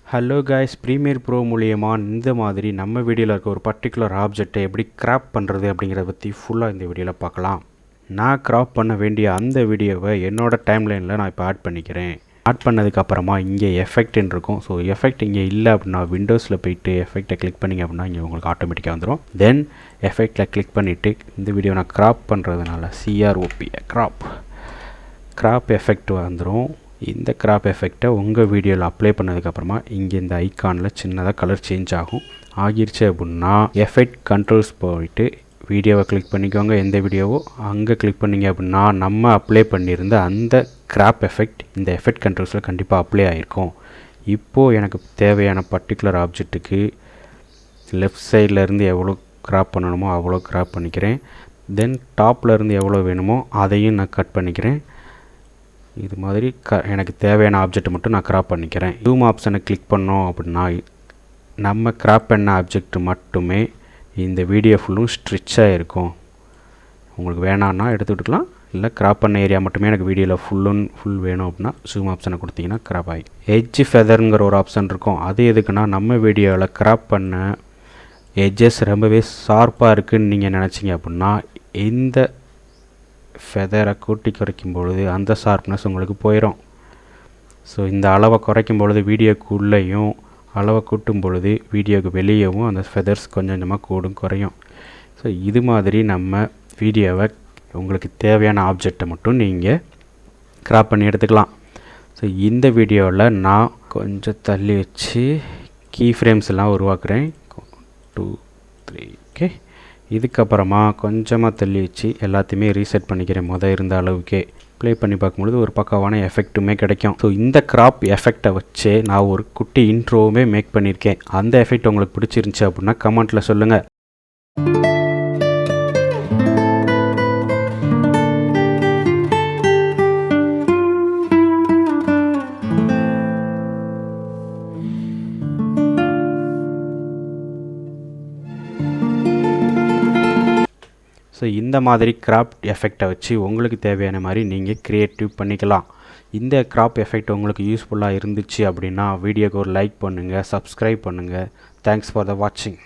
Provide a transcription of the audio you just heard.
Hello guys, Premiere Pro மூலியமா இந்த மாதிரி நம்ம வீடியோவில் இருக்க ஒரு பர்டிகுலர் ஆப்ஜெக்டை எப்படி கிராப் பண்ணுறது அப்படிங்கிறத பற்றி ஃபுல்லாக இந்த வீடியோவில் பார்க்கலாம். நான் கிராப் பண்ண வேண்டிய அந்த வீடியோவை என்னோட டைம்லைனில் நான் இப்போ ஆட் பண்ணிக்கிறேன். ஆட் பண்ணதுக்கப்புறமா இங்கே எஃபெக்ட்னு இருக்கும். ஸோ எஃபெக்ட் இங்கே இல்லை அப்படின்னா விண்டோஸில் போய்ட்டு எஃபெக்டை கிளிக் பண்ணிங்க அப்படின்னா இங்கே உங்களுக்கு ஆட்டோமேட்டிக்காக வந்துடும். தென் எஃபெக்டில் கிளிக் பண்ணிவிட்டு இந்த வீடியோ நான் கிராப் பண்ணுறதுனால CROP கிராப் எஃபெக்ட் வந்துடும். இந்த கிராப் எஃபெக்டை உங்கள் வீடியோவில் அப்ளை பண்ணதுக்கப்புறமா இங்கே இந்த ஐக்கானில் சின்னதாக கலர் சேஞ்ச் ஆகிருச்சு அப்படின்னா எஃபெக்ட் கண்ட்ரோல்ஸ் போயிட்டு வீடியோவை கிளிக் பண்ணிக்கோங்க. எந்த வீடியோவோ அங்கே கிளிக் பண்ணிங்க அப்படின்னா நம்ம அப்ளை பண்ணியிருந்த அந்த கிராப் எஃபெக்ட் இந்த எஃபெக்ட் கண்ட்ரோல்ஸில் கண்டிப்பாக அப்ளை ஆகிருக்கும். இப்போது எனக்கு தேவையான பர்டிகுலர் ஆப்ஜெக்ட்டுக்கு லெஃப்ட் சைட்லேருந்து எவ்வளோ கிராப் பண்ணணுமோ அவ்வளோ கிராப் பண்ணிக்கிறேன். தென் டாப்லேருந்து எவ்வளோ வேணுமோ அதையும் நான் கட் பண்ணிக்கிறேன். இது மாதிரி எனக்கு தேவையான ஆப்ஜெக்ட் மட்டும் நான் கிராப் பண்ணிக்கிறேன். ஜூம் ஆப்ஷனை கிளிக் பண்ணோம் அப்படின்னா நம்ம கிராப் பண்ண ஆப்ஜெக்ட் மட்டுமே இந்த வீடியோ ஃபுல்லும் ஸ்ட்ரிச்சாக இருக்கும். உங்களுக்கு வேணான்னா எடுத்துக்கிட்டுக்கலாம், இல்லை கிராப் பண்ண ஏரியா மட்டுமே எனக்கு வீடியோவில் ஃபுல் வேணும் அப்படின்னா ஜூம் ஆப்ஷனை கொடுத்தீங்கன்னா கிராப் ஆகி எட்ஜ் ஃபெதருங்கிற ஒரு ஆப்ஷன் இருக்கும். அது எதுக்குன்னா நம்ம வீடியோவில் கிராப் பண்ண எட்ஜஸ் ரொம்பவே ஷார்ப்பாக இருக்குதுன்னு நீங்கள் நினச்சிங்க அப்படின்னா இந்த ஃபெதரை கூட்டி குறைக்கும் பொழுது அந்த ஷார்ப்னஸ் உங்களுக்கு போயிடும். ஸோ இந்த அளவை குறைக்கும் பொழுது வீடியோக்குள்ளேயும் அளவை கூட்டும் பொழுது வீடியோக்கு வெளியேவும் அந்த ஃபெதர்ஸ் கொஞ்சம் கொஞ்சமாக குறையும். ஸோ இது மாதிரி நம்ம வீடியோவை உங்களுக்கு தேவையான ஆப்ஜெக்டை மட்டும் நீங்கள் கிராப் பண்ணி எடுத்துக்கலாம். ஸோ இந்த வீடியோவில் நான் கொஞ்சம் தள்ளி வச்சு கீ ஃப்ரேம்ஸ் எல்லாம் உருவாக்குறேன். 2 3 ஓகே. இதுக்கப்புறமா கொஞ்சமாக தள்ளி வச்சு எல்லாத்தையுமே ரீசெட் பண்ணிக்கிறேன். இருந்த அளவுக்கே ப்ளே பண்ணி பார்க்கும்பொழுது ஒரு பக்கவான எஃபெக்ட்டுமே கிடைக்கும். ஸோ இந்த கிராப் எஃபெக்டை வச்சு நான் ஒரு குட்டி இன்ட்ரோவுமே மேக் பண்ணியிருக்கேன். அந்த எஃபெக்ட் உங்களுக்கு பிடிச்சிருந்துச்சி அப்படின்னா கமெண்ட்டில் சொல்லுங்கள். ஸோ இந்த மாதிரி கிராப் எஃபெக்டை வச்சு உங்களுக்கு தேவையான மாதிரி நீங்கள் க்ரியேட்டிவ் பண்ணிக்கலாம். இந்த கிராப் எஃபெக்ட் உங்களுக்கு யூஸ்ஃபுல்லாக இருந்துச்சு அப்படின்னா வீடியோக்கு ஒரு லைக் பண்ணுங்கள், சப்ஸ்கிரைப் பண்ணுங்கள். தேங்க்ஸ் ஃபார் த வாட்சிங்.